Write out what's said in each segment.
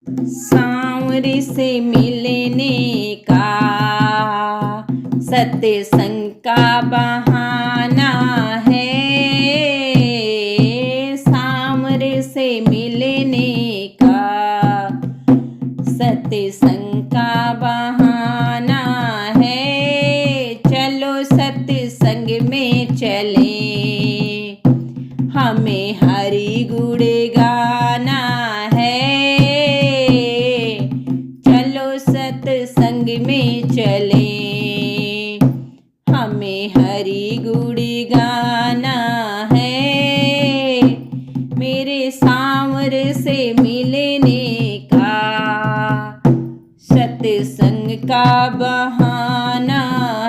सांवरे से मिलने का सत्संग का बहाना है। सांवरे से मिलने का सत्संग का बहाना है। चलो सत्संग में चले, हमें हरि गुण गाना है। चलो सत्संग में चले, हमें हरि गुण गाना है। मेरे सांवर से मिलने का सत्संग का बहाना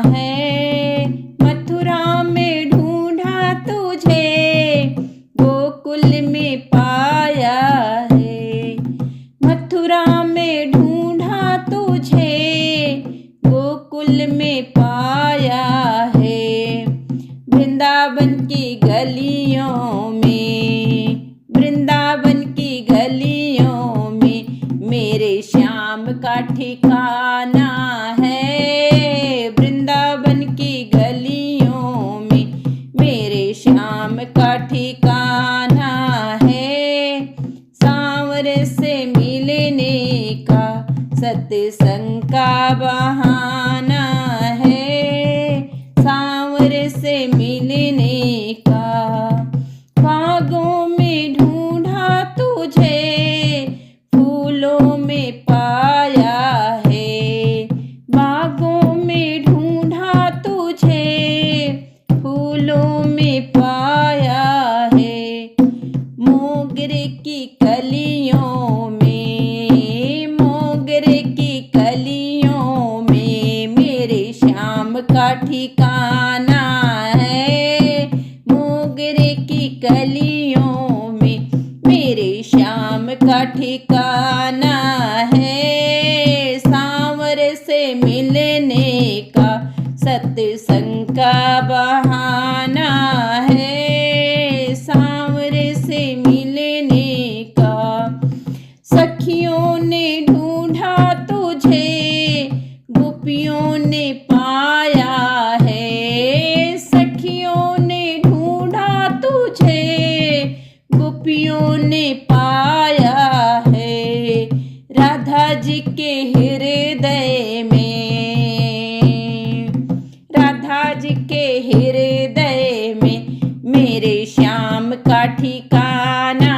है। मथुरा में ढूंढा तुझे, गोकुल में पाया है। मथुरा में ढूंढा तुझे, गोकुल में पाया है। वृंदावन की गलियों में, वृंदावन की गलियों में मेरे श्याम का ठिकाना है। वृंदावन की गलियों में मेरे श्याम का ठिकाना है। सांवर से मिलने का सत्संग का बहाना है। सांवर से मिलने का बागों में ढूंढा तुझे, फूलों में पाया है। बागों में ढूंढा तुझे, फूलों में पाया है। मोगरे की कलियों में, मोगरे की कलियों में मेरे श्याम का ठिकाना है। मोगरे की कलियों में मेरे श्याम का ठिकाना है। सांवर से मिलने का सत्संग का बहाना है। सांवर से मिलने का सखियों ने ढूंढा तुझे, गोपियों ने पाया है। सखियों ने ढूंढा तुझे, गोपियों ने पाया है। राधा जी के हृदय में, राधा जी के हृदय में मेरे श्याम का ठिकाना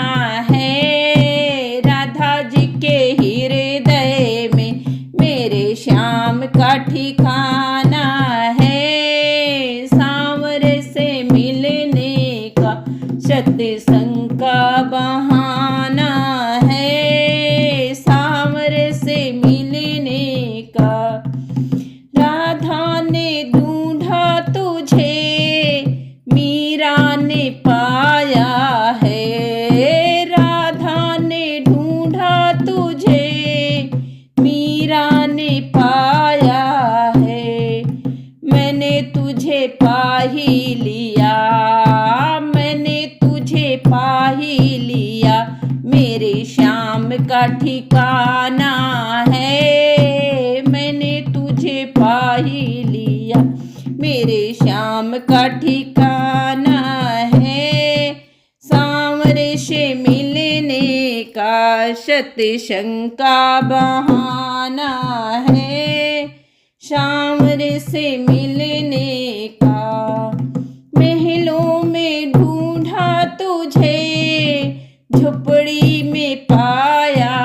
है। राधा जी के हृदय में मेरे श्याम का ठिकाना है। सांवर से मिलने का सत्संग का बहाना है। सांवर से मिलने का राधा ने ढूंढा तुझे, मीरा ने पाया है। राधा ने ढूंढा तुझे, मीरा ने पाया है। मैंने तुझे पा ही लिया, मैंने तुझे पा ही लिया। मेरे श्याम का ठिकाना है। मैंने तुझे पा ही लिया, मेरे श्याम का ठिकाना है। सांवर से मिलने का सत्संग का बहाना है। सांवर से मिलने का महलों में ढूंढा तुझे, झोपड़ी में पाया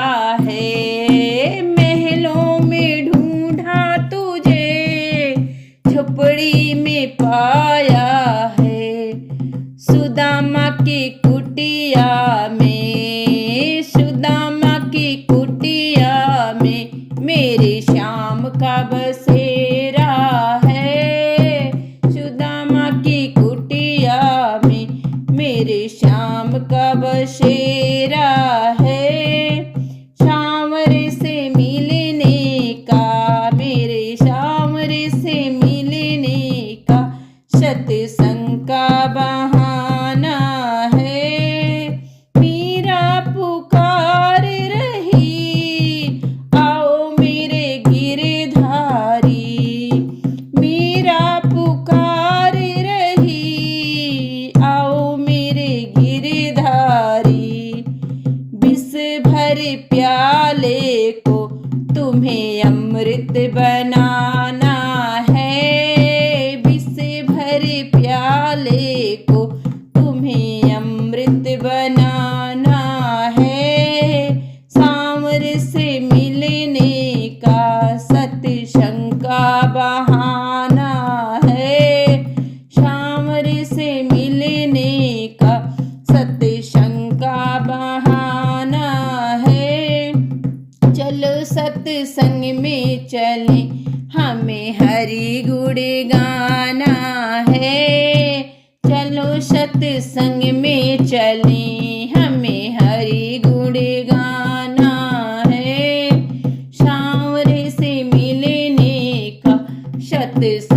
है। महलों में ढूंढा तुझे, झोपड़ी में पाया है। सुदामा की कुटिया में, सुदामा की कुटिया में मेरे श्याम का बसेरा है। सुदामा की कुटिया में मेरे श्याम का बसेरा है। सांवर से मिलने का, मेरे सांवर से मिलने का भर प्याले को तुम्हें अमृत बनाना है, विष भर प्याले को तुम्हें अमृत बनाना है। सांवर से मिलने का सत्संग का बहाना है, सांवर से मिलने का सत्संग का बहाना है। चलो सत्संग में चले, हमें हरि गुण गाना है। चलो सत्संग में चले, हमें हरि गुण गाना है। सांवरे से मिलने का सत्संग